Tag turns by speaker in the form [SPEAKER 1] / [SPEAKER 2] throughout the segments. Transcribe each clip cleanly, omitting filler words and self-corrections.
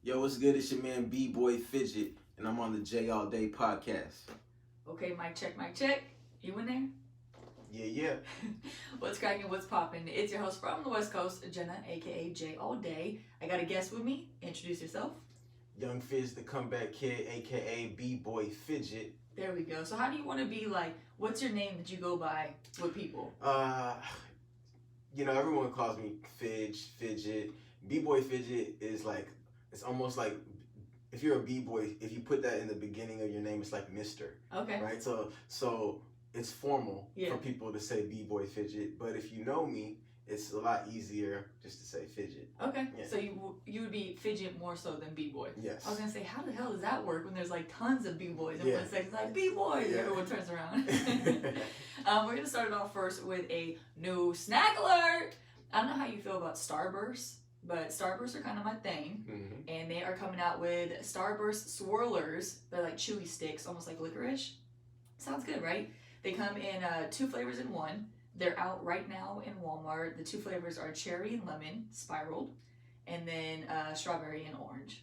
[SPEAKER 1] Yo, what's good? It's your man B-Boy Fidget, and I'm on the J All Day podcast.
[SPEAKER 2] Okay, mic check, mic check. You in there?
[SPEAKER 1] Yeah.
[SPEAKER 2] What's cracking? What's popping? It's your host from the West Coast, Jenna, aka J All Day. I got a guest with me. Introduce yourself.
[SPEAKER 1] Young Fizz, the comeback kid, aka B-Boy Fidget.
[SPEAKER 2] There we go. So how do you want to be like? What's your name that you go by with people?
[SPEAKER 1] Everyone calls me Fidget. B-Boy Fidget is like, it's almost like if you're a B-boy, if you put that in the beginning of your name, it's like Mister.
[SPEAKER 2] Okay.
[SPEAKER 1] Right? So it's formal
[SPEAKER 2] Yeah.
[SPEAKER 1] for people to say B-Boy Fidget, but if you know me, it's a lot easier just to say Fidget.
[SPEAKER 2] Okay.
[SPEAKER 1] Yeah.
[SPEAKER 2] So you would be Fidget more so than B-Boy.
[SPEAKER 1] Yes.
[SPEAKER 2] I was gonna say, how the hell does that work when there's like tons of B-Boys and
[SPEAKER 1] Yeah.
[SPEAKER 2] one second's like B-Boy,
[SPEAKER 1] Yeah.
[SPEAKER 2] everyone turns around. We're gonna start it off first with a new snack alert. I don't know how you feel about Starbursts, but Starbursts are kind of my thing.
[SPEAKER 1] Mm-hmm.
[SPEAKER 2] And they are coming out with Starburst Swirlers. They're like chewy sticks, almost like licorice. Sounds good, right? They come in 2 flavors in one. They're out right now in Walmart. The 2 flavors are cherry and lemon, spiraled, and then strawberry and orange.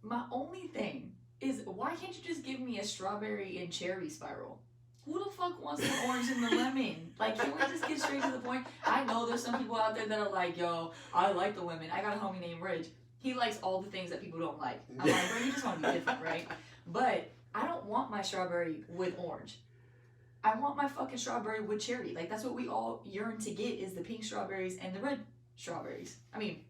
[SPEAKER 2] My only thing is, why can't you just give me a strawberry and cherry spiral? Who the fuck wants the orange and the lemon? Like, can we just get straight to the point? I know there's some people out there that are like, yo, I like the lemon. I got a homie named Ridge. He likes all the things that people don't like. I'm like, bro, you just want to be different, right? But I don't want my strawberry with orange. I want my fucking strawberry with cherry. Like, that's what we all yearn to get, is the pink strawberries and the red strawberries. I mean,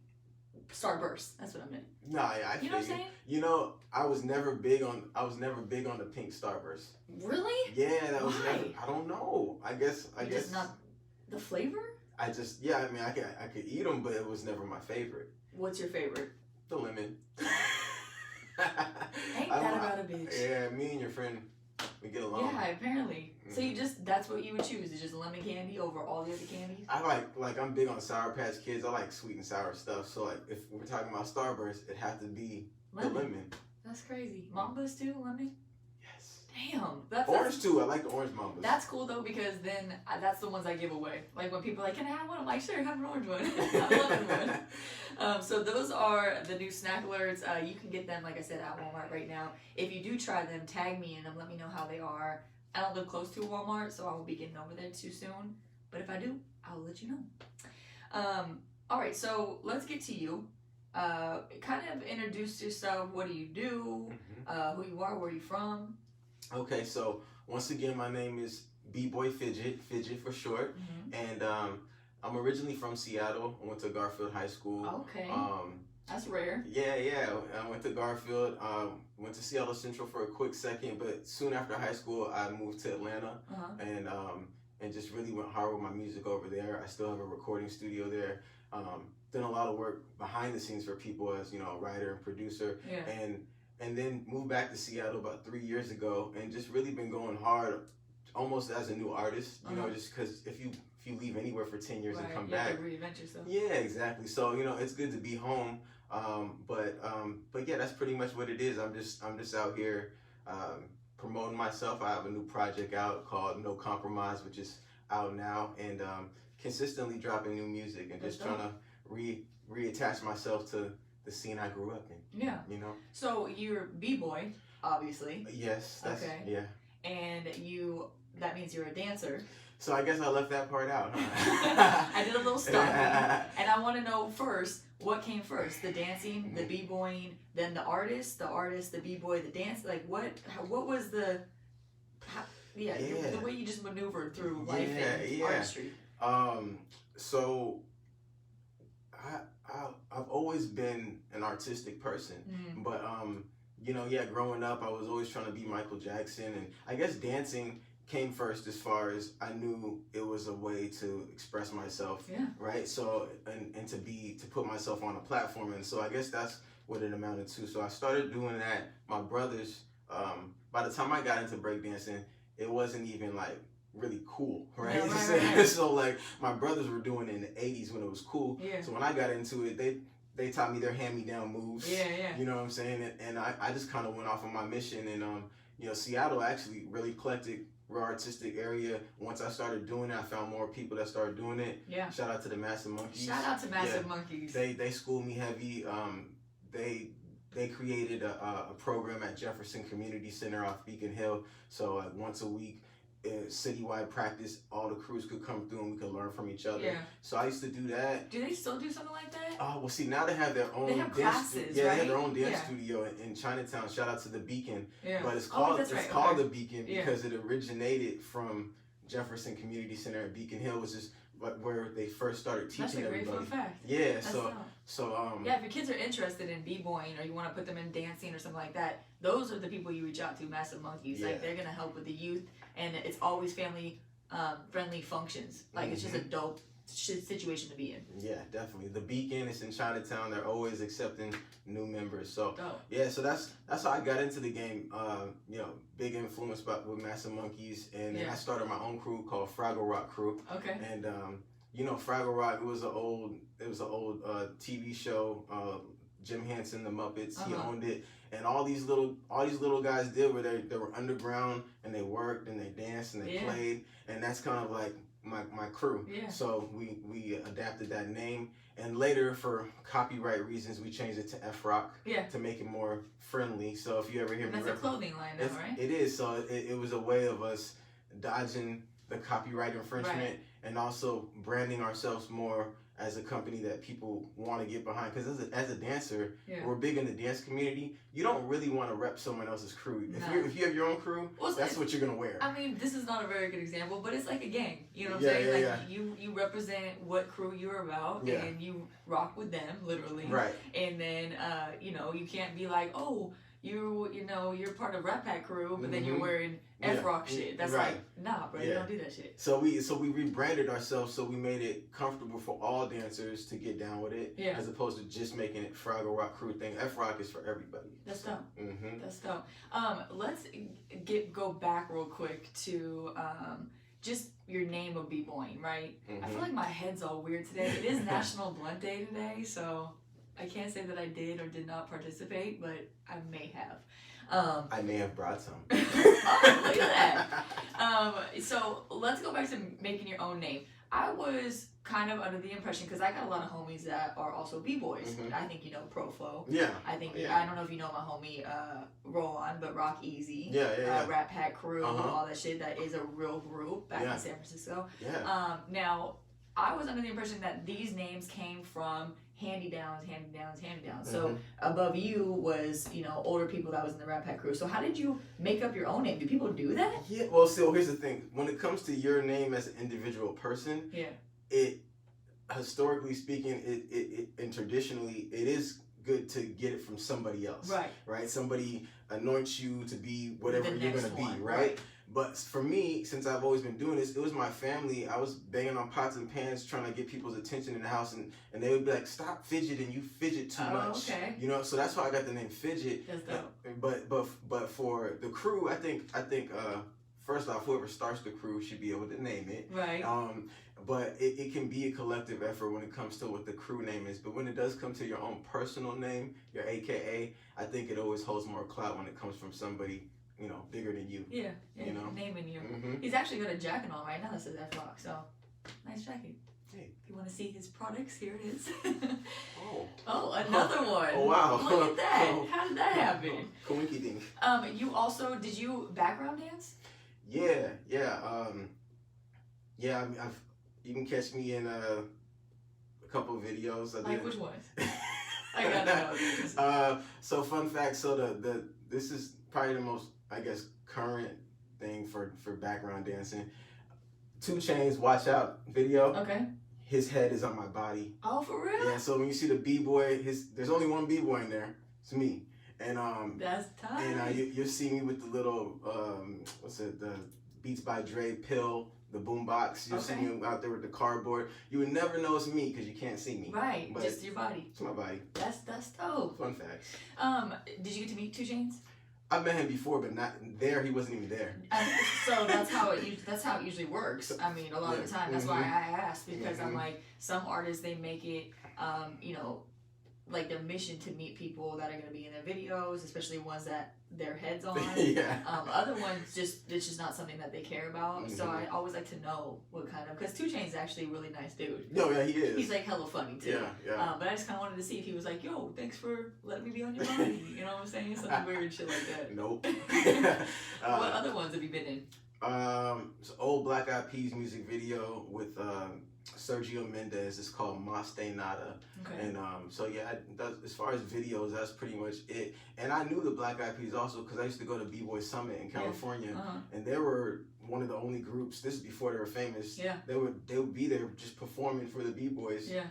[SPEAKER 2] Starburst. That's what I meant.
[SPEAKER 1] Nah, yeah, I
[SPEAKER 2] You know what I'm saying?
[SPEAKER 1] You know, I was never big on the pink Starburst.
[SPEAKER 2] Really?
[SPEAKER 1] Yeah, that was
[SPEAKER 2] Why?
[SPEAKER 1] never. I don't know. I guess.
[SPEAKER 2] Just not the flavor?
[SPEAKER 1] I mean, I could eat them, but it was never my favorite.
[SPEAKER 2] What's your favorite?
[SPEAKER 1] The lemon.
[SPEAKER 2] Ain't that about a bitch?
[SPEAKER 1] Yeah, me and your friend, we get along.
[SPEAKER 2] Yeah, apparently. So that's what you would choose, is just lemon candy over all the other candies?
[SPEAKER 1] I like I'm big on Sour Patch Kids. I like sweet and sour stuff. So like if we're talking about Starburst, it had to be the lemon.
[SPEAKER 2] That's crazy. Mambas too, lemon?
[SPEAKER 1] Yes.
[SPEAKER 2] Damn. That's
[SPEAKER 1] orange too. I like the orange Mambas.
[SPEAKER 2] That's cool though, because then that's the ones I give away. Like when people are like, can I have one? I'm like, sure, have an orange one. I love one. So those are the new snack alerts. You can get them, like I said, at Walmart right now. If you do try them, tag me in them. Let me know how they are. I don't live close to a Walmart, so I won't be getting over there too soon. But if I do, I'll let you know. All right, so let's get to you. Kind of introduce yourself. What do you do? Who you are? Where you from?
[SPEAKER 1] Okay, so once again, my name is B-Boy Fidget for short, and I'm originally from Seattle. I went to Garfield High School.
[SPEAKER 2] Okay. That's rare.
[SPEAKER 1] Yeah. I went to Garfield. Went to Seattle Central for a quick second, but soon after high school, I moved to Atlanta, and just really went hard with my music over there. I still have a recording studio there. Done a lot of work behind the scenes for people as a writer and producer, and then moved back to Seattle about 3 years ago, and just really been going hard, almost as a new artist. You know, just because if you leave anywhere for 10 years and come back,
[SPEAKER 2] have to reinvent yourself.
[SPEAKER 1] Yeah, exactly. So it's good to be home. But yeah, that's pretty much what it is. I'm just out here promoting myself. I have a new project out called No Compromise, which is out now, and consistently dropping new music and just trying to reattach myself to the scene I grew up in.
[SPEAKER 2] Yeah. So you're B-boy, obviously.
[SPEAKER 1] Yes. That's,
[SPEAKER 2] okay.
[SPEAKER 1] Yeah.
[SPEAKER 2] And that means you're a dancer.
[SPEAKER 1] So I guess I left that part out. Huh?
[SPEAKER 2] I did a little study, and I want to know first, what came first? The dancing, the b-boying, then the artist, the b-boy, the dance. Like what was the way you just maneuvered through life and artistry?
[SPEAKER 1] So I've always been an artistic person, but growing up, I was always trying to be Michael Jackson, and I guess dancing came first as far as I knew it was a way to express myself, right? So and to put myself on a platform, and so I guess that's what it amounted to. So I started doing that. My brothers, by the time I got into breakdancing, it wasn't even like really cool, right?
[SPEAKER 2] Yeah, right.
[SPEAKER 1] So like my brothers were doing it in the 80s when it was cool.
[SPEAKER 2] Yeah.
[SPEAKER 1] So when I got into it, they taught me their hand-me-down moves.
[SPEAKER 2] Yeah.
[SPEAKER 1] You know what I'm saying? And I just kind of went off on my mission, and Seattle actually really eclectic, real artistic area. Once I started doing it, I found more people that started doing it.
[SPEAKER 2] Yeah.
[SPEAKER 1] Shout out to the Massive Monkeys.
[SPEAKER 2] Shout out to Massive Monkeys.
[SPEAKER 1] They schooled me heavy. they created a program at Jefferson Community Center off Beacon Hill. So like once a week, citywide practice, all the crews could come through and we could learn from each other.
[SPEAKER 2] Yeah.
[SPEAKER 1] So I used to do that.
[SPEAKER 2] Do they still do something like that?
[SPEAKER 1] Well, see, now they have their own
[SPEAKER 2] They have
[SPEAKER 1] dance
[SPEAKER 2] classes,
[SPEAKER 1] yeah,
[SPEAKER 2] right?
[SPEAKER 1] they have their own dance studio in Chinatown. Shout out to the Beacon.
[SPEAKER 2] Yeah.
[SPEAKER 1] But it's called
[SPEAKER 2] okay.
[SPEAKER 1] the Beacon because it originated from Jefferson Community Center at Beacon Hill, which is where they first started teaching everybody.
[SPEAKER 2] That's a great fun fact.
[SPEAKER 1] Yeah,
[SPEAKER 2] That's
[SPEAKER 1] yeah,
[SPEAKER 2] if your kids are interested in b-boying or you want to put them in dancing or something like that, those are the people you reach out to, Massive Monkeys. Like they're gonna help with the youth, and it's always family friendly functions. Like it's just a dope situation to be in.
[SPEAKER 1] Yeah, definitely. The Beacon is in Chinatown. They're always accepting new members. So
[SPEAKER 2] dope.
[SPEAKER 1] So that's how I got into the game. You know, big influence with Massive Monkeys, and then I started my own crew called Fraggle Rock Crew.
[SPEAKER 2] Okay.
[SPEAKER 1] And you know, Fraggle Rock, it was an old TV show. Jim Henson, the Muppets, he owned it, and all these little guys did where they were underground and they worked and they danced and they played, and that's kind of like my crew.
[SPEAKER 2] Yeah.
[SPEAKER 1] So we adapted that name, and later for copyright reasons we changed it to F Rock to make it more friendly. So if you ever hear me,
[SPEAKER 2] that's a clothing line now, right?
[SPEAKER 1] It is. So it was a way of us dodging the copyright infringement and also branding ourselves more as a company that people want to get behind. Because as a dancer, we're big in the dance community. You don't really want to rep someone else's crew. If you have your own crew, that's what you're going to wear.
[SPEAKER 2] I mean, this is not a very good example, but it's like a gang. You know what I'm saying? Like you represent what crew you're about, and you rock with them, literally.
[SPEAKER 1] Right.
[SPEAKER 2] And then, you know, you can't be like, oh, you know, you're part of Rat Pack crew, but then you're wearing F-Rock shit. That's like, nah, bro, you don't do that shit.
[SPEAKER 1] So we rebranded ourselves, so we made it comfortable for all dancers to get down with it, as opposed to just making it Fraggle Rock Crew thing. F-Rock is for everybody.
[SPEAKER 2] That's dope. That's dope. Let's go back real quick to just your name of b-boying, right? I feel like my head's all weird today. It is National Blunt Day today, so I can't say that I did or did not participate, but I may have.
[SPEAKER 1] I may have brought some.
[SPEAKER 2] Oh, look at that. So let's go back to making your own name. I was kind of under the impression, because I got a lot of homies that are also b-boys. I think you know Proflo.
[SPEAKER 1] Yeah.
[SPEAKER 2] I think I don't know if you know my homie Rowan, but Rock Easy. Rat Pack Crew, all that shit. That is a real group back in San Francisco. Now I was under the impression that these names came from hand-me-downs. So above you was, you know, older people that was in the Rat Pack Crew. So how did you make up your own name? Do people do that?
[SPEAKER 1] Yeah, well, so here's the thing. When it comes to your name as an individual person, it, historically speaking, it and traditionally, it is good to get it from somebody else. Right? Somebody anoints you to be whatever you're going to be, right? But for me, since I've always been doing this, it was my family. I was banging on pots and pans trying to get people's attention in the house, and they would be like, "Stop fidgeting, you fidget too much."
[SPEAKER 2] Okay.
[SPEAKER 1] You know, so that's why I got the name Fidget.
[SPEAKER 2] That's dope.
[SPEAKER 1] But for the crew, I think first off, whoever starts the crew should be able to name it.
[SPEAKER 2] Right.
[SPEAKER 1] But it can be a collective effort when it comes to what the crew name is. But when it does come to your own personal name, your AKA, I think it always holds more clout when it comes from somebody, you know, bigger than you.
[SPEAKER 2] Yeah,
[SPEAKER 1] you know?
[SPEAKER 2] Naming you. He's actually got a jacket on right now that says F-Rock, so nice jacket. Hey. If you want to see his products, here it is. Oh, another one.
[SPEAKER 1] Oh, wow.
[SPEAKER 2] Look at that. How did that happen?
[SPEAKER 1] Coinky dink.
[SPEAKER 2] You also, did you background dance?
[SPEAKER 1] Yeah. I mean, you can catch me in a couple of videos.
[SPEAKER 2] Like which ones? I gotta know.
[SPEAKER 1] So fun fact. So this is probably the most, I guess, current thing for background dancing. 2 Chainz Watch Out video.
[SPEAKER 2] Okay.
[SPEAKER 1] His head is on my body.
[SPEAKER 2] Oh, for real?
[SPEAKER 1] Yeah. So when you see the b-boy, there's only one b-boy in there. It's me. And
[SPEAKER 2] that's tight.
[SPEAKER 1] And you'll see me with the little the Beats by Dre pill. The boombox. You'll see me out there with the cardboard. You would never know it's me because you can't see me.
[SPEAKER 2] Right, but just your body.
[SPEAKER 1] It's my body.
[SPEAKER 2] That's dope.
[SPEAKER 1] Fun facts.
[SPEAKER 2] Did you get to meet 2 Chainz?
[SPEAKER 1] I met him before, but not there. He wasn't even there.
[SPEAKER 2] So that's how it usually works. I mean, a lot of the time. That's why I asked, because I'm like, some artists, they make it, you know, like their mission to meet people that are going to be in their videos, especially ones that their heads on.
[SPEAKER 1] Yeah.
[SPEAKER 2] Other ones it's just not something that they care about.
[SPEAKER 1] Mm-hmm.
[SPEAKER 2] So I always like to know what kind of, because 2 Chainz is actually a really nice dude.
[SPEAKER 1] No, yeah, he is.
[SPEAKER 2] He's like hella funny too.
[SPEAKER 1] Yeah.
[SPEAKER 2] But I just kind of wanted to see if he was like, yo, thanks for letting me be on your body. You know what I'm saying? Something weird shit like that.
[SPEAKER 1] Nope.
[SPEAKER 2] What other ones have you been in?
[SPEAKER 1] It's an old Black Eyed Peas music video with Sergio Mendes. It's called Mas de Nada.
[SPEAKER 2] Okay.
[SPEAKER 1] And so yeah, as far as videos, that's pretty much it. And I knew the Black Eyed Peas also because I used to go to B-Boy Summit in California, and they were one of the only groups. This is before they were famous.
[SPEAKER 2] Yeah.
[SPEAKER 1] They would be there just performing for the B-Boys.
[SPEAKER 2] Yeah.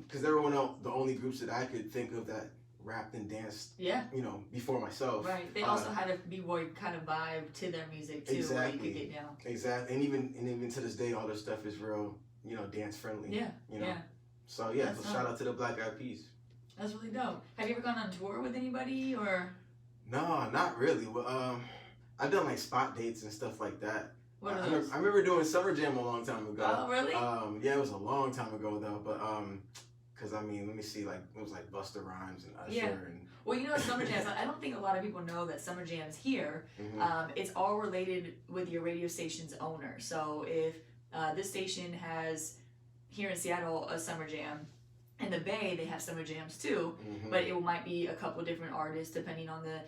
[SPEAKER 1] Because they were one of the only groups that I could think of that rapped and danced. Yeah. You know, before myself.
[SPEAKER 2] Right. They also had a B-boy kind of vibe to their music too.
[SPEAKER 1] Exactly.
[SPEAKER 2] Where you could get down.
[SPEAKER 1] Exactly. And even to this day, all their stuff is real, you know, dance friendly.
[SPEAKER 2] Yeah.
[SPEAKER 1] You know.
[SPEAKER 2] Yeah.
[SPEAKER 1] So yeah, shout out to the Black Eyed Peas.
[SPEAKER 2] That's really dope. Have you ever gone on tour with anybody or?
[SPEAKER 1] No, not really. Well, I've done like spot dates and stuff like that.
[SPEAKER 2] What are those?
[SPEAKER 1] I remember doing Summer Jam a long time ago.
[SPEAKER 2] Oh, really?
[SPEAKER 1] Yeah, it was a long time ago though. But cause I mean, let me see, like it was like Busta Rhymes and Usher and.
[SPEAKER 2] Well, you know, Summer Jams, I don't think a lot of people know that Summer Jams here, it's all related with your radio station's owner. So if this station has, here in Seattle, a Summer Jam, in the Bay, they have Summer Jams too, but it might be a couple different artists depending on the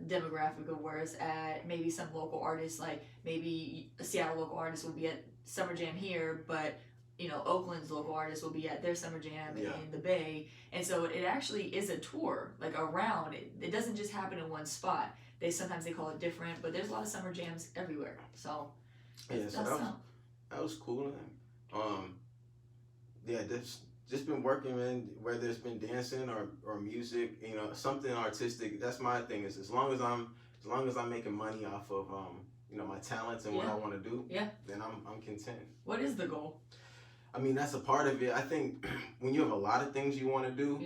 [SPEAKER 2] demographic of where it's at. Maybe some local artists, like maybe a Seattle local artist will be at Summer Jam here, but you know, Oakland's local artists will be at their Summer Jam in the Bay. And so it actually is a tour, like around. It doesn't just happen in one spot. Sometimes they call it different, but there's a lot of Summer Jams everywhere. So,
[SPEAKER 1] yeah, so that was cool. Yeah, just been working, man, whether it's been dancing or music, you know, something artistic. That's my thing, is as long as I'm making money off of you know, my talents and what I want to do, then I'm content.
[SPEAKER 2] What is the goal?
[SPEAKER 1] I mean, that's a part of it. I think when you have a lot of things you want to do,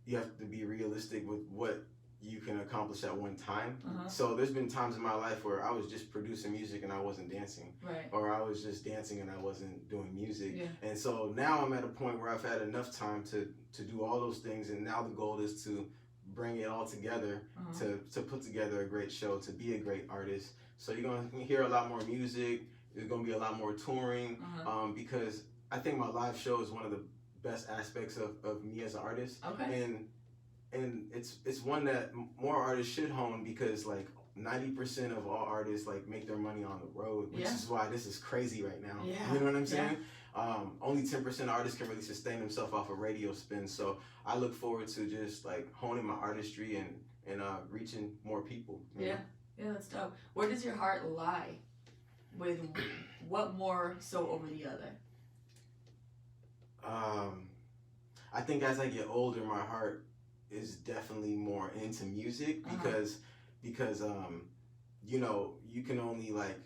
[SPEAKER 1] you have to be realistic with what you can accomplish at one time. So there's been times in my life where I was just producing music and I wasn't dancing.
[SPEAKER 2] Right.
[SPEAKER 1] Or I was just dancing and I wasn't doing music. Yeah. And so now I'm at a point where I've had enough time to do all those things, and now the goal is to bring it all together, to put together a great show, to be a great artist. So you're going to hear a lot more music. There's going to be a lot more touring, because I think my live show is one of the best aspects of me as an artist.
[SPEAKER 2] Okay.
[SPEAKER 1] And it's one that more artists should hone, because like 90% of all artists like make their money on the road, which is why this is crazy right now. Yeah. You know what I'm saying? Only 10% of artists can really sustain themselves off of radio spin. So I look forward to just like honing my artistry and reaching more people.
[SPEAKER 2] Yeah. Yeah, that's dope. Where does your heart lie? With what more so over the other?
[SPEAKER 1] I think as I get older, my heart is definitely more into music, because you know, you can only like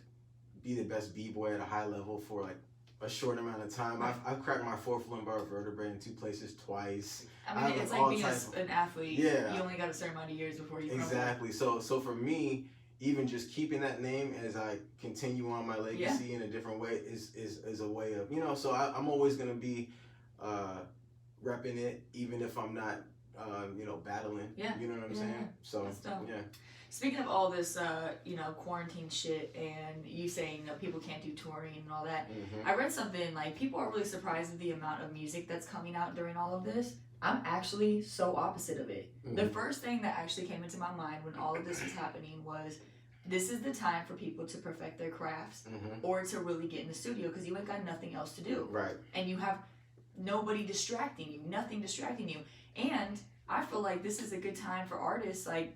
[SPEAKER 1] be the best b-boy at a high level for like a short amount of time. I've cracked my 4th lumbar vertebrae in 2 places twice.
[SPEAKER 2] I mean, it's like being an athlete. Yeah. You only got a certain amount of years before you
[SPEAKER 1] exactly. So for me, even just keeping that name as I continue on my legacy in a different way is a way of, you know, so I'm always going to be repping it, even if I'm not, you know, battling. Yeah. You know what I'm saying? So,
[SPEAKER 2] that's dope.
[SPEAKER 1] Yeah.
[SPEAKER 2] Speaking of all this, you know, quarantine shit and you saying, you know, people can't do touring and all that, I read something like people are really surprised at the amount of music that's coming out during all of this. I'm actually so opposite of it. The first thing that actually came into my mind when all of this was happening was, this is the time for people to perfect their crafts or to really get in the studio, because you ain't got nothing else to do.
[SPEAKER 1] Right.
[SPEAKER 2] And you have nobody distracting you, nothing distracting you. And I feel like this is a good time for artists, like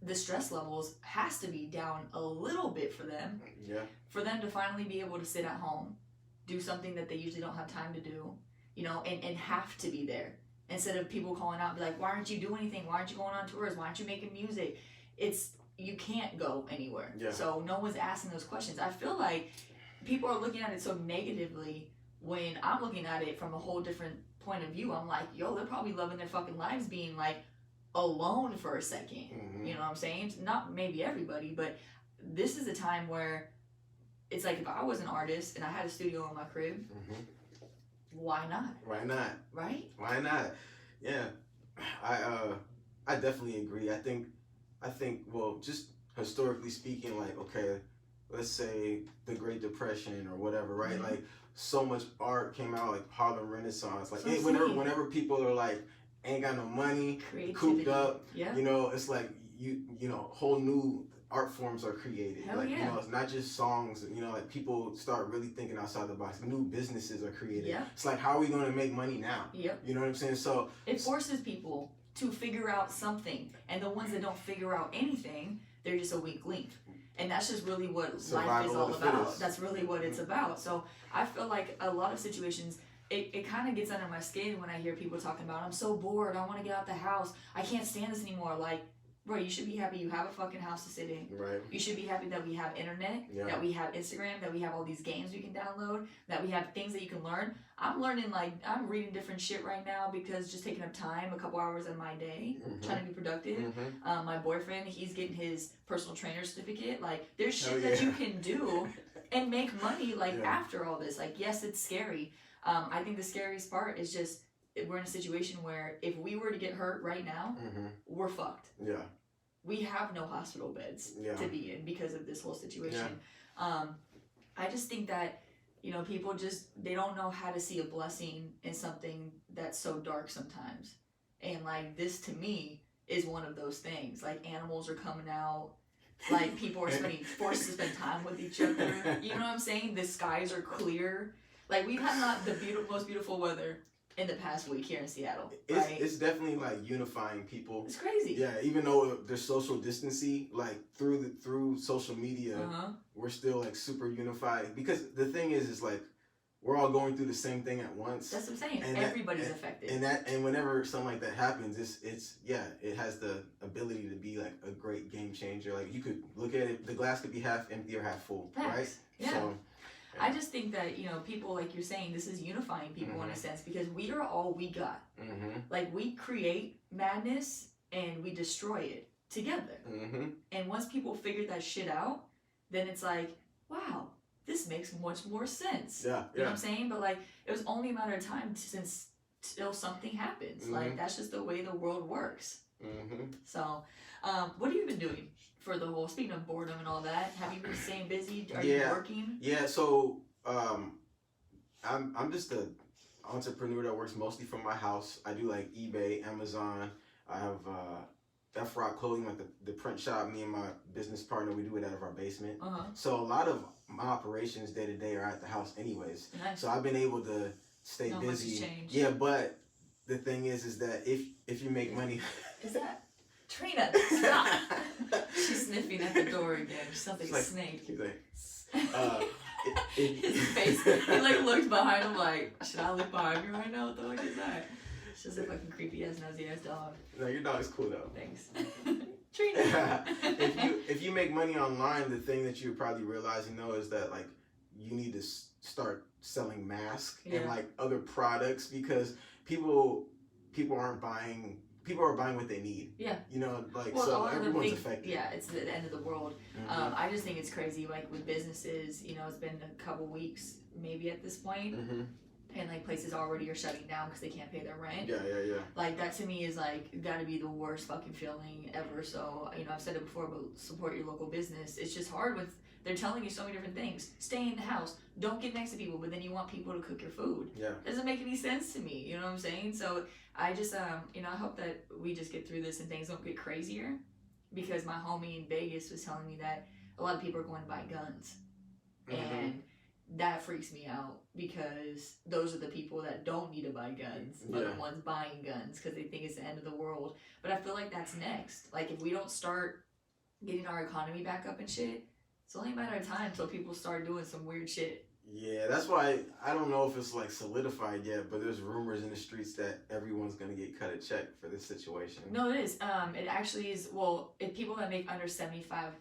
[SPEAKER 2] the stress levels has to be down a little bit for them. Yeah. For them to finally be able to sit at home, do something that they usually don't have time to do, you know, and have to be there. Instead of people calling out and be like, why aren't you doing anything? Why aren't you going on tours? Why aren't you making music? You can't go anywhere. Yeah. So no one's asking those questions. I feel like people are looking at it so negatively when I'm looking at it from a whole different point of view. I'm like, yo, they're probably loving their fucking lives being like alone for a second. You know what I'm saying? Not maybe everybody, but this is a time where it's like, if I was an artist and I had a studio in my crib, why not?
[SPEAKER 1] Why not?
[SPEAKER 2] Right?
[SPEAKER 1] Why not? Yeah, I definitely agree. I think well, just historically speaking, like okay, let's say the Great Depression or whatever, right?
[SPEAKER 2] Mm-hmm.
[SPEAKER 1] Like so much art came out, like Harlem Renaissance, like
[SPEAKER 2] So
[SPEAKER 1] whenever people are like ain't got no money, cooped up,
[SPEAKER 2] Yeah.
[SPEAKER 1] it's like whole new art forms are created.
[SPEAKER 2] Hell
[SPEAKER 1] like
[SPEAKER 2] yeah.
[SPEAKER 1] It's not just songs. Like people start really thinking outside the box. New businesses are created.
[SPEAKER 2] Yeah.
[SPEAKER 1] It's like, how are we going to make money now?
[SPEAKER 2] Yep.
[SPEAKER 1] You know what I'm saying? So
[SPEAKER 2] it forces people to figure out something, and the ones that don't figure out anything, they're just a weak link. And that's just really what life is all about. That's really what it's about. So I feel like a lot of situations, it kind of gets under my skin when I hear people talking about, I'm so bored, I want to get out the house, I can't stand this anymore. Like, bro, you should be happy you have a fucking house to sit in.
[SPEAKER 1] Right.
[SPEAKER 2] You should be happy that we have internet, that we have Instagram, that we have all these games we can download, that we have things that you can learn. I'm learning, like, I'm reading different shit right now because just taking up time, a couple hours in my day, trying to be productive. My boyfriend, he's getting his personal trainer certificate. Like, there's shit that you can do and make money, like, after all this. Like, yes, it's scary. I think the scariest part is just, we're in a situation where if we were to get hurt right now, we're fucked.
[SPEAKER 1] Yeah.
[SPEAKER 2] We have no hospital beds to be in because of this whole situation. I just think that, people they don't know how to see a blessing in something that's so dark sometimes. And like this to me is one of those things. Like animals are coming out. Like people are forced to spend time with each other. You know what I'm saying? The skies are clear. Like we've had not the most beautiful weather in the past week here in Seattle. Right?
[SPEAKER 1] It's definitely like unifying people.
[SPEAKER 2] It's crazy.
[SPEAKER 1] Yeah, even though there's social distancing, like through social media, we're still like super unified. Because the thing is like we're all going through the same thing at once.
[SPEAKER 2] That's what I'm saying.
[SPEAKER 1] And
[SPEAKER 2] everybody's affected.
[SPEAKER 1] And whenever something like that happens, it has the ability to be like a great game changer. Like you could look at it, the glass could be half empty or half full,
[SPEAKER 2] Facts.
[SPEAKER 1] right?
[SPEAKER 2] Yeah.
[SPEAKER 1] So,
[SPEAKER 2] I just think that, people, like you're saying, this is unifying people in a sense because we are all we got. Like, we create madness and we destroy it together. And once people figure that shit out, then it's like, wow, this makes much more sense.
[SPEAKER 1] Yeah.
[SPEAKER 2] You know what I'm saying? But, like, it was only a matter of time till something happens. Like, that's just the way the world works. So, what have you been doing for the whole, speaking of boredom and all that, have you been staying busy? Are you working?
[SPEAKER 1] Yeah, so I'm just an entrepreneur that works mostly from my house. I do like eBay, Amazon. I have F Rock Clothing, like the print shop. Me and my business partner, we do it out of our basement. So a lot of my operations day to day are at the house anyways. Nice. So I've been able to stay busy. Yeah, but the thing is that if you make money,
[SPEAKER 2] is that Trina? Stop! She's sniffing at the door again. She sounds like a snake.
[SPEAKER 1] He's like,
[SPEAKER 2] his face. He like looked behind him like, should I look behind me right now? What the fuck is that? It's just a fucking creepy ass nosy ass dog.
[SPEAKER 1] No, your dog is cool though.
[SPEAKER 2] Thanks. Trina.
[SPEAKER 1] if you make money online, the thing that you're probably realizing though is that like you need to start selling masks and like other products because people are buying what they need. Yeah. So everyone's affected.
[SPEAKER 2] Yeah, it's the end of the world. I just think it's crazy, like with businesses, it's been a couple weeks maybe at this point, and like places already are shutting down because they can't pay their rent.
[SPEAKER 1] Yeah.
[SPEAKER 2] Like that to me is like gotta be the worst fucking feeling ever. So, I've said it before, but support your local business. It's just hard with, they're telling you so many different things. Stay in the house. Don't get next to people, but then you want people to cook your food. Yeah. Doesn't make any sense to me. You know what I'm saying? So I just, I hope that we just get through this and things don't get crazier. Because my homie in Vegas was telling me that a lot of people are going to buy guns. And that freaks me out because those are the people that don't need to buy guns, but the ones buying guns because they think it's the end of the world. But I feel like that's next. Like if we don't start getting our economy back up and shit, it's only a matter of time until people start doing some weird shit.
[SPEAKER 1] Yeah, that's why I don't know if it's like solidified yet, but there's rumors in the streets that everyone's gonna get cut a check for this situation.
[SPEAKER 2] No, it is. It actually is. Well, if people that make under $75,000.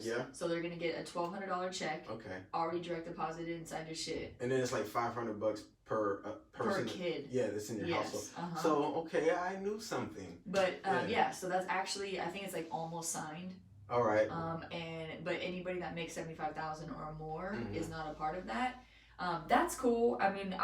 [SPEAKER 2] Yeah. So they're gonna get a $1,200 check. Okay. Already direct deposited inside your shit.
[SPEAKER 1] And then it's like $500 per person.
[SPEAKER 2] Per kid.
[SPEAKER 1] Yeah, that's in your household. So okay, I knew something.
[SPEAKER 2] But so that's actually, I think it's like almost signed.
[SPEAKER 1] All right.
[SPEAKER 2] But anybody that makes 75,000 or more is not a part of that. That's cool. I mean,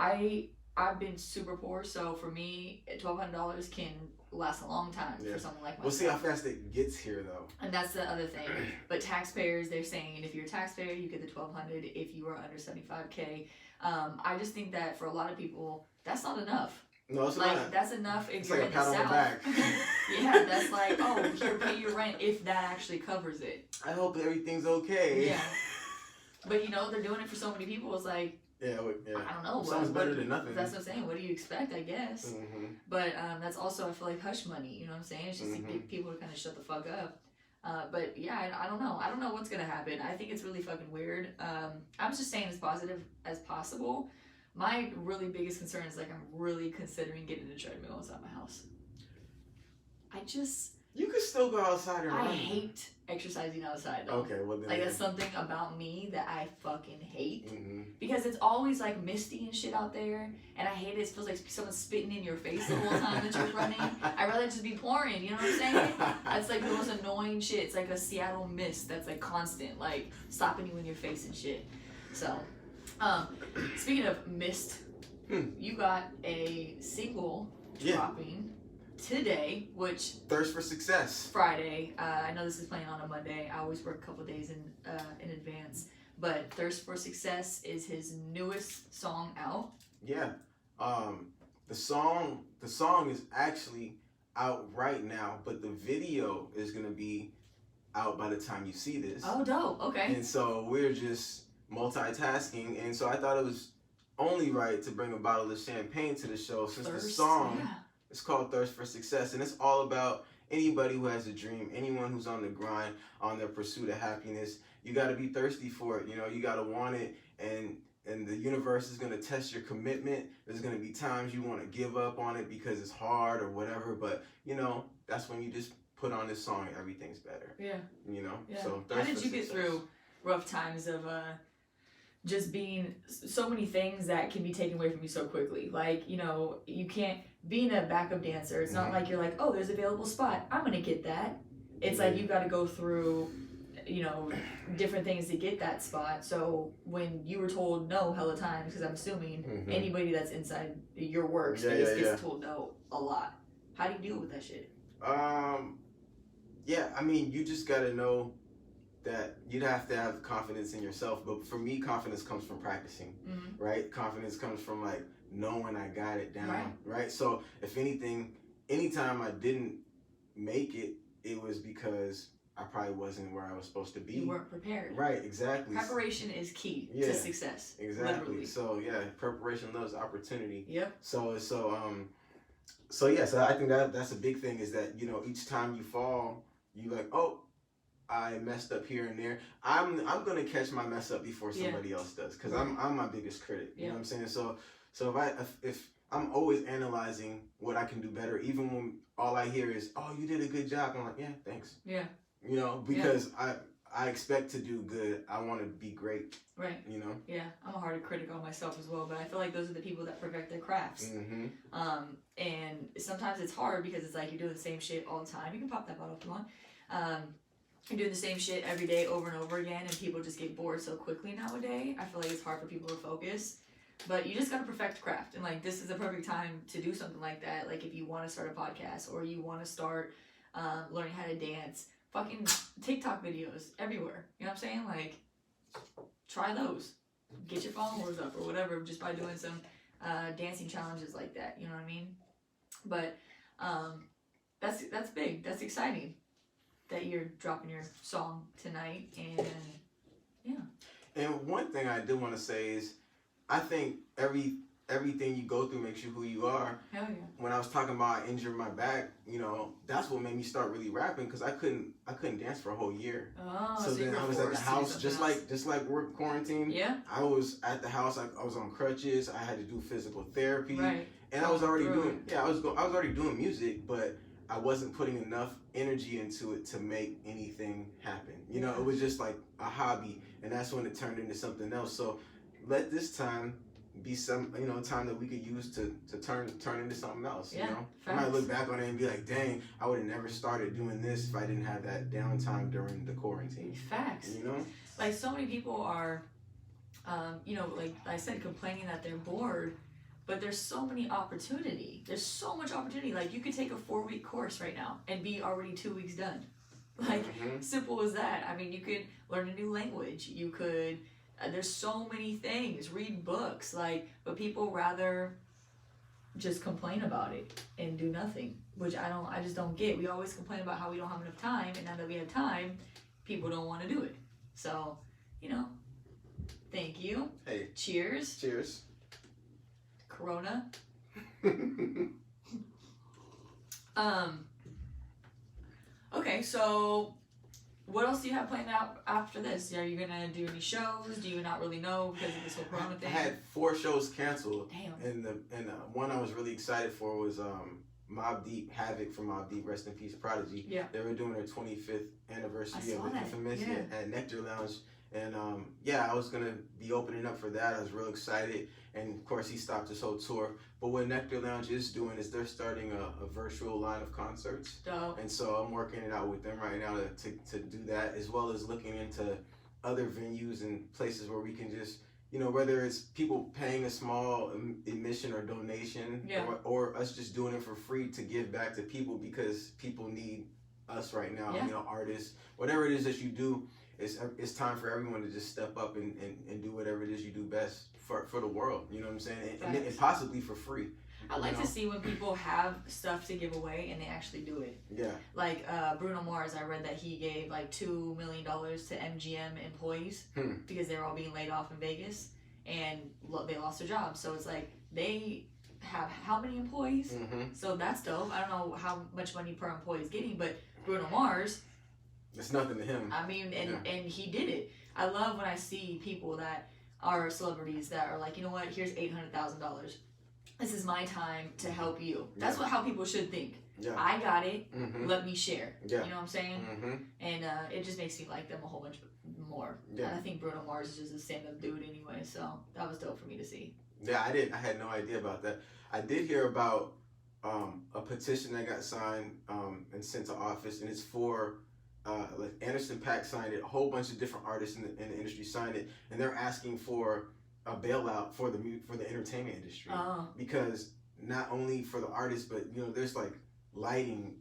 [SPEAKER 2] I've been super poor, so for me, $1,200 can last a long time for someone like myself.
[SPEAKER 1] We'll see how fast it gets here, though.
[SPEAKER 2] And that's the other thing. But taxpayers, they're saying if you're a taxpayer, you get the $1,200 if you are under 75K. I just think that for a lot of people, that's not enough.
[SPEAKER 1] No, it's
[SPEAKER 2] like
[SPEAKER 1] not.
[SPEAKER 2] That's enough if
[SPEAKER 1] it's
[SPEAKER 2] you're
[SPEAKER 1] like
[SPEAKER 2] in
[SPEAKER 1] a pat
[SPEAKER 2] the
[SPEAKER 1] on the
[SPEAKER 2] South.
[SPEAKER 1] back.
[SPEAKER 2] Yeah, that's like, oh, here, pay your rent if that actually covers it.
[SPEAKER 1] I hope everything's okay.
[SPEAKER 2] Yeah. But you know, they're doing it for so many people. It's like,
[SPEAKER 1] yeah.
[SPEAKER 2] I don't know.
[SPEAKER 1] Sounds better than nothing.
[SPEAKER 2] That's what I'm saying. What do you expect, I guess?
[SPEAKER 1] Mm-hmm.
[SPEAKER 2] But that's also, I feel like, hush money. You know what I'm saying? It's just like people to kind of shut the fuck up. But yeah, I don't know. I don't know what's going to happen. I think it's really fucking weird. I'm just saying as positive as possible. My really biggest concern is like I'm really considering getting a treadmill inside my house.
[SPEAKER 1] You could still go outside and run.
[SPEAKER 2] I hate exercising outside though.
[SPEAKER 1] Okay, well then.
[SPEAKER 2] Like that's something about me that I fucking hate.
[SPEAKER 1] Mm-hmm.
[SPEAKER 2] Because it's always like misty and shit out there, and I hate it. It feels like someone's spitting in your face the whole time that you're running. I'd rather just be pouring, you know what I'm saying? That's like the most annoying shit. It's like a Seattle mist that's like constant, like stopping you in your face and shit. So, speaking of mist, you got a single dropping today, which
[SPEAKER 1] Thirst for Success.
[SPEAKER 2] Friday. I know this is playing on a Monday. I always work a couple days in advance. But Thirst for Success is his newest song out. Yeah.
[SPEAKER 1] The song is actually out right now, but the video is gonna be out by the time you see this.
[SPEAKER 2] Oh, dope. Okay.
[SPEAKER 1] And so we're just multitasking, and so I thought it was only right to bring a bottle of champagne to the show since the song is called Thirst for Success, and it's all about anybody who has a dream, anyone who's on the grind, on their pursuit of happiness. You got to be thirsty for it. You know, you got to want it, and the universe is going to test your commitment. There's going to be times you want to give up on it because it's hard or whatever, but you know, that's when you just put on this song and everything's better.
[SPEAKER 2] Yeah.
[SPEAKER 1] You know?
[SPEAKER 2] Yeah.
[SPEAKER 1] So
[SPEAKER 2] how did you get through rough times of just being so many things that can be taken away from you so quickly? Like, you know, you can't, being a backup dancer, it's not like you're like, oh, there's an available spot, I'm gonna get that. It's like you got to go through, you know, different things to get that spot. So when you were told no hella times, because I'm assuming anybody that's inside your workspace gets told no a lot. How do you deal with that shit?
[SPEAKER 1] Yeah, I mean, you just got to know that you'd have to have confidence in yourself. But for me, confidence comes from practicing, right? Confidence comes from like knowing I got it down, right? So if anything, anytime I didn't make it, it was because I probably wasn't where I was supposed to be.
[SPEAKER 2] You weren't prepared.
[SPEAKER 1] Right, exactly.
[SPEAKER 2] Preparation is key to success.
[SPEAKER 1] Exactly.
[SPEAKER 2] Literally.
[SPEAKER 1] So yeah, preparation loves opportunity.
[SPEAKER 2] Yep.
[SPEAKER 1] So I think that's a big thing, is that, you know, each time you fall, you like, oh, I messed up here and there. I'm gonna catch my mess up before somebody else does, because I'm my biggest critic. You know what I'm saying? So if I'm always analyzing what I can do better, even when all I hear is, oh, you did a good job, I'm like, yeah, thanks. Yeah. You know, because I expect to do good. I want to be great. Right. You know? Yeah.
[SPEAKER 2] I'm a harder critic on myself as well, but I feel like those are the people that perfect their crafts. And sometimes it's hard because it's like you're doing the same shit all the time. You can pop that bottle if you want. You're doing the same shit every day over and over again, and people just get bored so quickly nowadays. I feel like it's hard for people to focus. But you just gotta perfect craft, and like this is the perfect time to do something like that. Like if you want to start a podcast or you want to start learning how to dance, fucking TikTok videos everywhere. You know what I'm saying? Like try those, get your followers up or whatever just by doing some dancing challenges like that. You know what I mean? But that's big. That's exciting that you're dropping your song tonight, and yeah.
[SPEAKER 1] And one thing I do want to say is, I think everything you go through makes you who you are.
[SPEAKER 2] Hell yeah.
[SPEAKER 1] When I was talking about I injured my back, you know, that's what made me start really rapping, because I couldn't dance for a whole year.
[SPEAKER 2] Oh,
[SPEAKER 1] so then I was at the house, just like work quarantine.
[SPEAKER 2] Yeah.
[SPEAKER 1] I was at the house. I was on crutches. I had to do physical therapy.
[SPEAKER 2] Right.
[SPEAKER 1] And I was already doing I was already doing music, but I wasn't putting enough energy into it to make anything happen. You know, it was just like a hobby, and that's when it turned into something else. So let this time be some, you know, time that we could use to turn into something else. You know, facts. I might look back on it and be like, dang, I would have never started doing this if I didn't have that downtime during the quarantine.
[SPEAKER 2] Facts.
[SPEAKER 1] You know,
[SPEAKER 2] like so many people are, you know, like I said, complaining that they're bored. but there's so many opportunity. There's so much opportunity. Like, you could take a 4-week course right now and be already 2 weeks done. Like, simple as that. I mean, you could learn a new language. You could, there's so many things. Read books. Like, but people rather just complain about it and do nothing, which I just don't get. We always complain about how we don't have enough time, and now that we have time, people don't want to do it. So, you know, thank you.
[SPEAKER 1] Hey.
[SPEAKER 2] Cheers.
[SPEAKER 1] Cheers.
[SPEAKER 2] Corona. Okay, so what else do you have planned out after this? Are you gonna do any shows? Do you not really know because of this whole Corona thing?
[SPEAKER 1] I had 4 shows canceled.
[SPEAKER 2] Damn.
[SPEAKER 1] And one I was really excited for was Mobb Deep, Havoc from Mobb Deep, rest in peace, Prodigy.
[SPEAKER 2] Yeah.
[SPEAKER 1] They were doing their 25th anniversary of the Infamous at Nectar Lounge. And I was gonna be opening up for that. I was real excited, and of course he stopped his whole tour. But what Nectar Lounge is doing is they're starting a virtual line of concerts.
[SPEAKER 2] Dope.
[SPEAKER 1] And so I'm working it out with them right now to do that, as well as looking into other venues and places where we can just, you know, whether it's people paying a small admission or donation, or us just doing it for free to give back to people, because people need us right now. You know, artists, whatever it is that you do. It's time for everyone to just step up and do whatever it is you do best for the world. You know what I'm saying? And possibly for free.
[SPEAKER 2] I like to see when people have stuff to give away and they actually do it.
[SPEAKER 1] Yeah.
[SPEAKER 2] Like Bruno Mars, I read that he gave like $2 million to MGM employees because they were all being laid off in Vegas and they lost their jobs. So it's like they have how many employees? So that's dope. I don't know how much money per employee is getting, but Bruno Mars,
[SPEAKER 1] it's nothing to him.
[SPEAKER 2] I mean, and he did it. I love when I see people that are celebrities that are like, you know what, here's $800,000. This is my time to help you. That's how people should think.
[SPEAKER 1] Yeah.
[SPEAKER 2] I got it. Let me share.
[SPEAKER 1] Yeah.
[SPEAKER 2] You know what I'm saying? And it just makes me like them a whole bunch more.
[SPEAKER 1] Yeah.
[SPEAKER 2] And I think Bruno Mars is just a stand-up dude anyway, so that was dope for me to see.
[SPEAKER 1] Yeah, I had no idea about that. I did hear about a petition that got signed and sent to office, and it's for like Anderson .Paak signed it. A whole bunch of different artists in the industry signed it, and they're asking for a bailout for the entertainment industry, because not only for the artists, but you know, there's like lighting,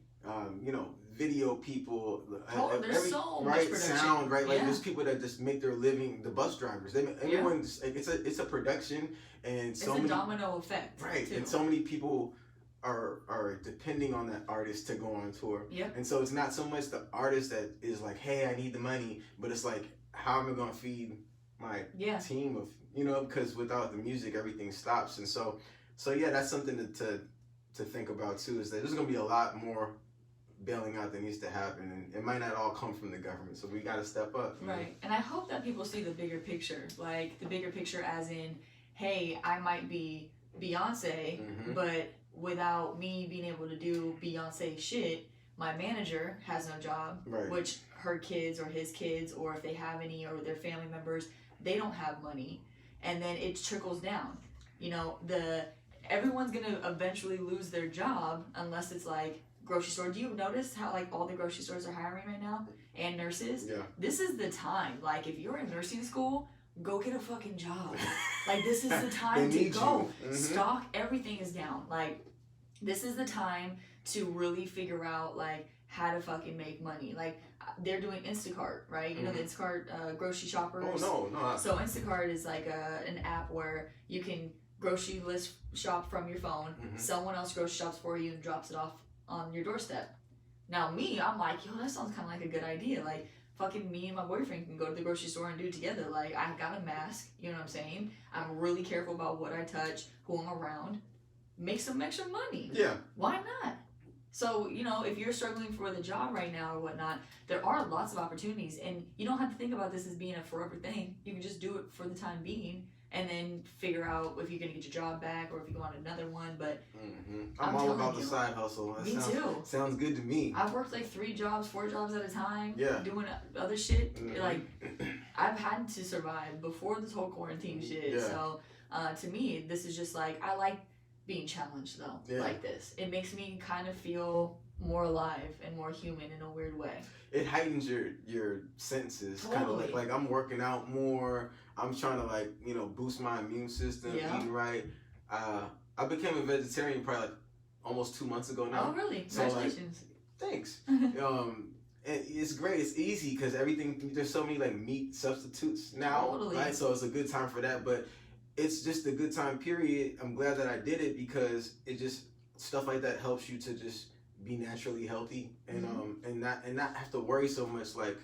[SPEAKER 1] you know, video people,
[SPEAKER 2] there's so much production.
[SPEAKER 1] Sound, right? Like there's people that just make their living. The bus drivers, everyone's it's a production, and it's
[SPEAKER 2] a domino effect,
[SPEAKER 1] right?
[SPEAKER 2] Too.
[SPEAKER 1] And so many people are depending on that artist to go on tour.
[SPEAKER 2] Yep.
[SPEAKER 1] And so it's not so much the artist that is like, hey, I need the money, but it's like, how am I gonna feed my team of, you know, because without the music everything stops. And so yeah, that's something to think about too, is that there's gonna be a lot more bailing out that needs to happen, and it might not all come from the government, so we got to step up.
[SPEAKER 2] Right. And I hope that people see the bigger picture, like the bigger picture as in, hey, I might be Beyonce, but without me being able to do Beyonce shit, my manager has no job, which her kids or his kids, or if they have any, or their family members, they don't have money, and then it trickles down. You know, everyone's gonna eventually lose their job unless it's like grocery store. Do you notice how like all the grocery stores are hiring right now, and nurses?
[SPEAKER 1] Yeah.
[SPEAKER 2] This is the time. Like, if you're in nursing school, go get a fucking job. Like, this is the time to go. Stock, everything is down. Like, this is the time to really figure out like how to fucking make money. Like, they're doing Instacart, right? You know the Instacart grocery shoppers.
[SPEAKER 1] Oh no.
[SPEAKER 2] So Instacart is like an app where you can grocery list shop from your phone. Someone else grocery shops for you and drops it off on your doorstep. Now I'm like, yo, that sounds kind of like a good idea. Like, fucking me and my boyfriend can go to the grocery store and do it together. Like, I got a mask, you know what I'm saying? I'm really careful about what I touch, who I'm around. Make some extra money.
[SPEAKER 1] Yeah.
[SPEAKER 2] Why not? So, you know, if you're struggling for the job right now or whatnot, there are lots of opportunities, and you don't have to think about this as being a forever thing. You can just do it for the time being, and then figure out if you're gonna get your job back or if you want another one. But
[SPEAKER 1] I'm all about the side hustle.
[SPEAKER 2] Me too.
[SPEAKER 1] Sounds good to me.
[SPEAKER 2] I've worked like 3 jobs, 4 jobs at a time.
[SPEAKER 1] Yeah.
[SPEAKER 2] Doing other shit. Like, I've had to survive before this whole quarantine shit.
[SPEAKER 1] Yeah.
[SPEAKER 2] So, to me, this is just like, I like being challenged though, like this. It makes me kind of feel more alive and more human in a weird way.
[SPEAKER 1] It heightens your senses.
[SPEAKER 2] Totally.
[SPEAKER 1] Kind of like I'm working out more. I'm trying to, like, you know, boost my immune system, eating right. I became a vegetarian probably like almost 2 months ago now.
[SPEAKER 2] Oh, really?
[SPEAKER 1] So,
[SPEAKER 2] Congratulations.
[SPEAKER 1] Like, thanks. And it's great. It's easy because everything, there's so many like meat substitutes now,
[SPEAKER 2] Totally.
[SPEAKER 1] right? So it's a good time for that. But it's just a good time period. I'm glad that I did it because it just, stuff like that helps you to just be naturally healthy and and not have to worry so much. Like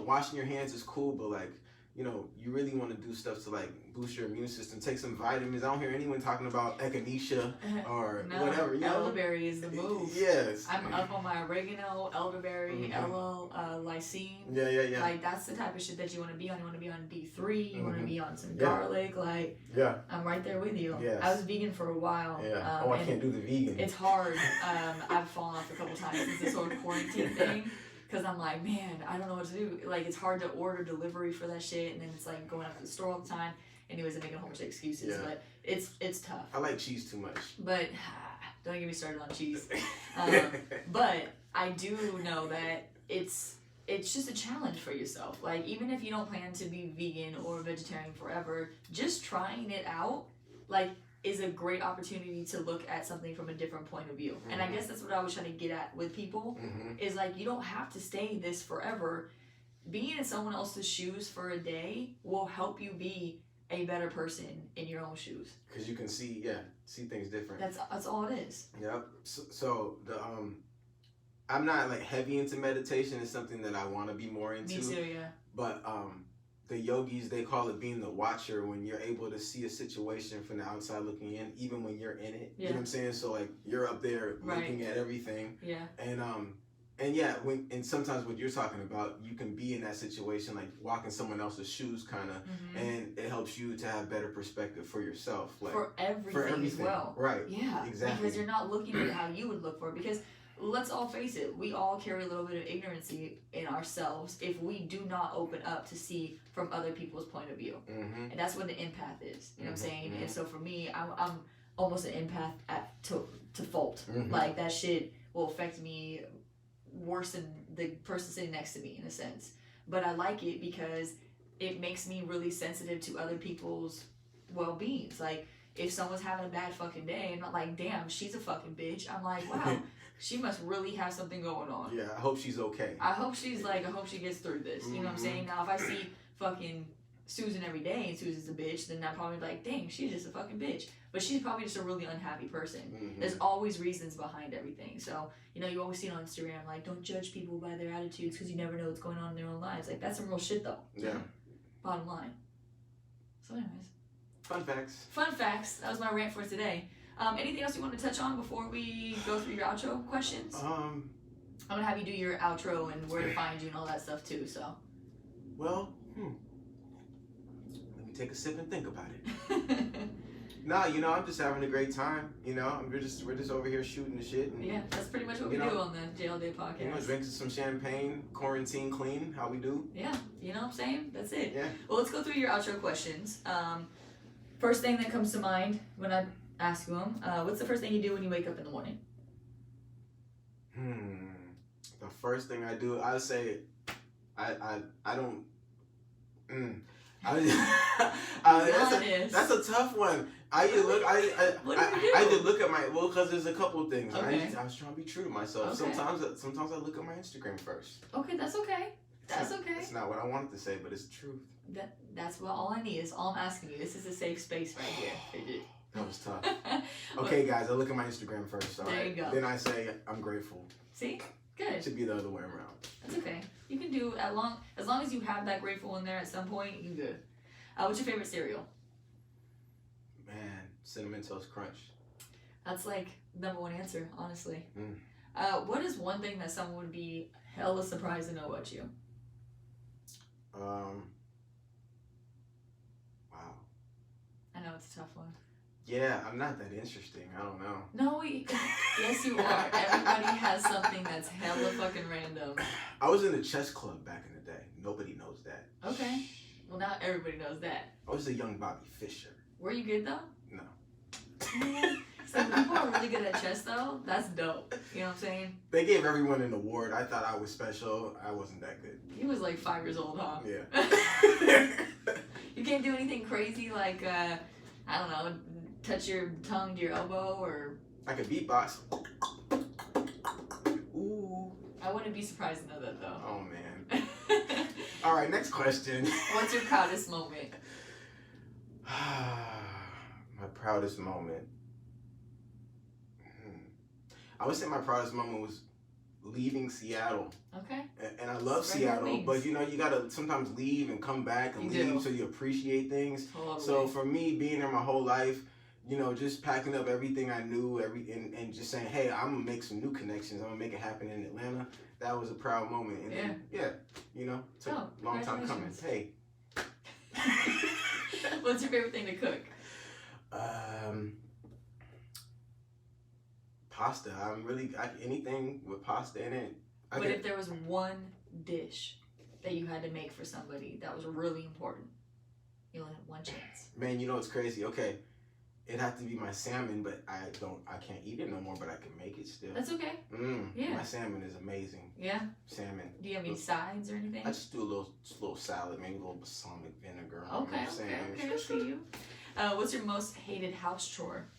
[SPEAKER 1] washing your hands is cool, but like, you really want to do stuff to like boost your immune system. Take some vitamins. I don't hear anyone talking about echinacea or whatever.
[SPEAKER 2] Elderberry is the move.
[SPEAKER 1] Yes.
[SPEAKER 2] I'm up on my oregano, elderberry, lysine.
[SPEAKER 1] Yeah.
[SPEAKER 2] Like that's the type of shit that you want to be on. You want to be on D3. You want to be on some garlic. Like I'm right there with you.
[SPEAKER 1] Yes.
[SPEAKER 2] I was vegan for a while.
[SPEAKER 1] Yeah. I can't do the vegan.
[SPEAKER 2] It's hard. I've fallen off a couple times since this whole quarantine thing. Because I'm like, man, I don't know what to do. Like, it's hard to order delivery for that shit, and then it's like going up to the store all the time. Anyways, I'm making a whole bunch of excuses, but it's tough.
[SPEAKER 1] I like cheese too much.
[SPEAKER 2] But don't get me started on cheese. But I do know that it's just a challenge for yourself. Like, even if you don't plan to be vegan or vegetarian forever, just trying it out, like, is a great opportunity to look at something from a different point of view. And I guess that's what I was trying to get at with people, is like, you don't have to stay this forever. Being in someone else's shoes for a day will help you be a better person in your own shoes. Because
[SPEAKER 1] you can see things different.
[SPEAKER 2] That's all it is.
[SPEAKER 1] Yep. So the I'm not like heavy into meditation. It's something that I want to be more into.
[SPEAKER 2] Me too, yeah.
[SPEAKER 1] But the yogis, they call it being the watcher, when you're able to see a situation from the outside looking in, even when you're in it. You know what I'm saying? So like you're up there looking at everything.
[SPEAKER 2] Yeah.
[SPEAKER 1] And sometimes what you're talking about, you can be in that situation, like walking someone else's shoes kind of, and it helps you to have better perspective for yourself. Like
[SPEAKER 2] for everything as well.
[SPEAKER 1] Right.
[SPEAKER 2] Yeah.
[SPEAKER 1] Exactly.
[SPEAKER 2] Because you're not looking at how you would look for it. Because let's all face it, we all carry a little bit of ignorancy in ourselves if we do not open up to see from other people's point of view. And that's what an empath is. You know what I'm saying? And so for me, I'm almost an empath to fault. Like that shit will affect me worse than the person sitting next to me in a sense. But I like it because it makes me really sensitive to other people's well-beings. Like if someone's having a bad fucking day, I'm not like, damn, she's a fucking bitch. I'm like, wow, she must really have something going on.
[SPEAKER 1] Yeah, I hope she's okay.
[SPEAKER 2] I hope she gets through this. You know what I'm saying? Now, if I see fucking Susan every day and Susan's a bitch, then I'm probably like, dang, she's just a fucking bitch. But she's probably just a really unhappy person. There's always reasons behind everything. So, you always see it on Instagram, like, don't judge people by their attitudes because you never know what's going on in their own lives. Like, that's some real shit, though.
[SPEAKER 1] Yeah.
[SPEAKER 2] Bottom line. So, anyways.
[SPEAKER 1] Fun facts.
[SPEAKER 2] Fun facts. That was my rant for today. Anything else you want to touch on before we go through your outro questions?
[SPEAKER 1] I'm
[SPEAKER 2] going to have you do your outro and where to find you and all that stuff, too, so.
[SPEAKER 1] Well, let me take a sip and think about it. Nah, I'm just having a great time. We're just over here shooting the shit. And,
[SPEAKER 2] yeah, that's pretty much what we do on the JL Day podcast.
[SPEAKER 1] Drinking some champagne, quarantine clean, how we do.
[SPEAKER 2] Yeah, you know what I'm saying? That's it.
[SPEAKER 1] Yeah.
[SPEAKER 2] Well, let's go through your outro questions. First thing that comes to mind when I ask you them, what's the first thing you do when you wake up in the morning?
[SPEAKER 1] The first thing I do, I would say, I don't. That's a tough one. I either look at my because there's a couple things.
[SPEAKER 2] Okay.
[SPEAKER 1] I was trying to be true to myself.
[SPEAKER 2] Okay.
[SPEAKER 1] Sometimes I look at my Instagram first.
[SPEAKER 2] Okay, that's okay. That's okay.
[SPEAKER 1] It's not what I wanted to say, but it's the truth.
[SPEAKER 2] That's what all I need is all I'm asking you. This is a safe space right here, Fidget.
[SPEAKER 1] That was tough. Okay, guys, I look at my Instagram first. All right?
[SPEAKER 2] There you go.
[SPEAKER 1] Then I say I'm grateful.
[SPEAKER 2] See, good.
[SPEAKER 1] It should be the other way around.
[SPEAKER 2] That's okay. You can do as long as you have that grateful in there at some point. You good. What's your favorite cereal?
[SPEAKER 1] Man, Cinnamon Toast Crunch.
[SPEAKER 2] That's like number one answer, honestly. What is one thing that someone would be hella surprised to know about you?
[SPEAKER 1] Wow.
[SPEAKER 2] I know it's a tough one.
[SPEAKER 1] Yeah, I'm not that interesting. I don't know.
[SPEAKER 2] No, yes you are. Everybody has something that's hella fucking random.
[SPEAKER 1] I was in the chess club back in the day. Nobody knows that.
[SPEAKER 2] Okay. Well, now everybody knows that.
[SPEAKER 1] I was a young Bobby Fischer.
[SPEAKER 2] Were you good though?
[SPEAKER 1] No.
[SPEAKER 2] So people are really good at chess though. That's dope. You know what I'm saying?
[SPEAKER 1] They gave everyone an award. I thought I was special. I wasn't that good.
[SPEAKER 2] He was like 5 years old, huh?
[SPEAKER 1] Yeah.
[SPEAKER 2] You can't do anything crazy like I don't know, touch your tongue to your elbow, or
[SPEAKER 1] I could beatbox. Ooh.
[SPEAKER 2] I wouldn't be surprised to know that though.
[SPEAKER 1] Oh man. All right, next question.
[SPEAKER 2] What's your proudest moment?
[SPEAKER 1] My proudest moment. I would say my proudest moment was leaving Seattle.
[SPEAKER 2] Okay.
[SPEAKER 1] And I love
[SPEAKER 2] Spread your
[SPEAKER 1] Seattle,
[SPEAKER 2] wings.
[SPEAKER 1] but you know, you gotta sometimes leave and come back and
[SPEAKER 2] You
[SPEAKER 1] leave
[SPEAKER 2] do.
[SPEAKER 1] so you appreciate things.
[SPEAKER 2] Totally.
[SPEAKER 1] So for me, being there my whole life, you know, just packing up everything I knew, and just saying, hey, I'm gonna make some new connections. I'm gonna make it happen in Atlanta. That was a proud moment. And then, you know, took a long time coming. Hey.
[SPEAKER 2] What's your favorite thing to cook?
[SPEAKER 1] Pasta. Anything with pasta in it.
[SPEAKER 2] But if there was one dish that you had to make for somebody that was really important, you only had one chance.
[SPEAKER 1] Man, you know it's crazy. Okay, it'd have to be my salmon, but I can't eat it no more, but I can make it still.
[SPEAKER 2] That's okay. Yeah.
[SPEAKER 1] My salmon is amazing.
[SPEAKER 2] Yeah.
[SPEAKER 1] Salmon.
[SPEAKER 2] Do you have any sides or anything?
[SPEAKER 1] I just do a little salad, maybe a little balsamic vinegar.
[SPEAKER 2] Okay. I see you. What's your most hated house chore?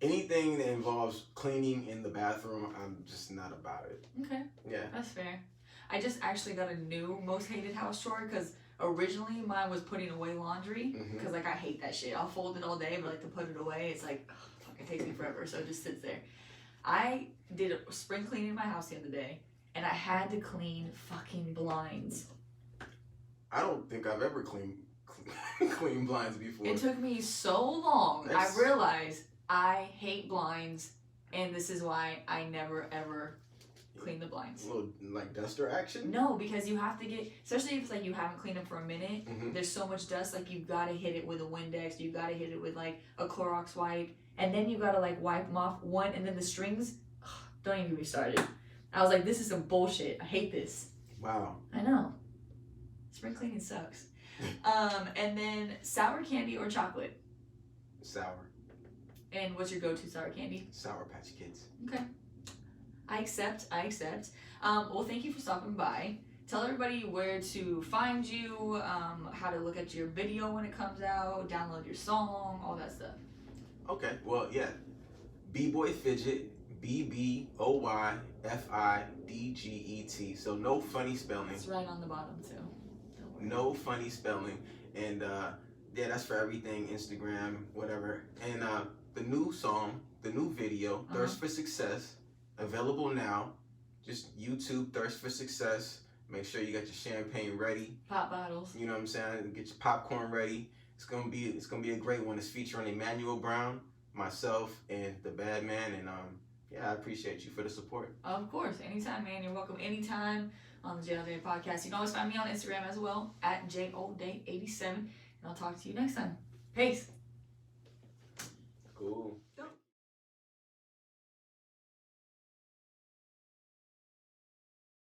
[SPEAKER 1] Anything that involves cleaning in the bathroom, I'm just not about it.
[SPEAKER 2] Okay.
[SPEAKER 1] Yeah.
[SPEAKER 2] That's fair. I just actually got a new most hated house chore because originally mine was putting away laundry because like I hate that shit. I'll fold it all day, but like to put it away, it's like, oh, fuck, it takes me forever, so it just sits there. I did a spring cleaning in my house the other day, and I had to clean fucking blinds.
[SPEAKER 1] I don't think I've ever cleaned blinds before.
[SPEAKER 2] It took me so long. I realized I hate blinds, and this is why I never ever clean the blinds.
[SPEAKER 1] A little like duster action?
[SPEAKER 2] No, because you have to get, especially if it's like you haven't cleaned them for a minute, there's so much dust, like you gotta hit it with a Windex, you gotta hit it with like a Clorox wipe, and then you gotta like wipe them off and then the strings, don't even get me started. I was like, this is some bullshit. I hate this.
[SPEAKER 1] Wow.
[SPEAKER 2] I know. Spring cleaning sucks. And then sour candy or chocolate?
[SPEAKER 1] Sour.
[SPEAKER 2] And what's your go-to sour candy?
[SPEAKER 1] Sour Patch Kids.
[SPEAKER 2] Okay. I accept. Well, thank you for stopping by. Tell everybody where to find you, how to look at your video when it comes out, download your song, all that stuff.
[SPEAKER 1] Okay, well, yeah. B-Boy Fidget, BBOYFIDGET. So no funny spelling.
[SPEAKER 2] It's right on the bottom, too.
[SPEAKER 1] No funny spelling. And yeah, that's for everything, Instagram, whatever. And the new song, the new video, Thirst for Success, available now. Just YouTube Thirst for Success. Make sure you got your champagne ready.
[SPEAKER 2] Pop bottles.
[SPEAKER 1] You know what I'm saying? Get your popcorn ready. It's gonna be a great one. It's featuring Emmanuel Brown, myself, and the Bad Man. And yeah, I appreciate you for the support.
[SPEAKER 2] Of course, anytime, man. You're welcome anytime on the JOLDay podcast. You can always find me on Instagram as well at JOLDay87. And I'll talk to you next time. Peace.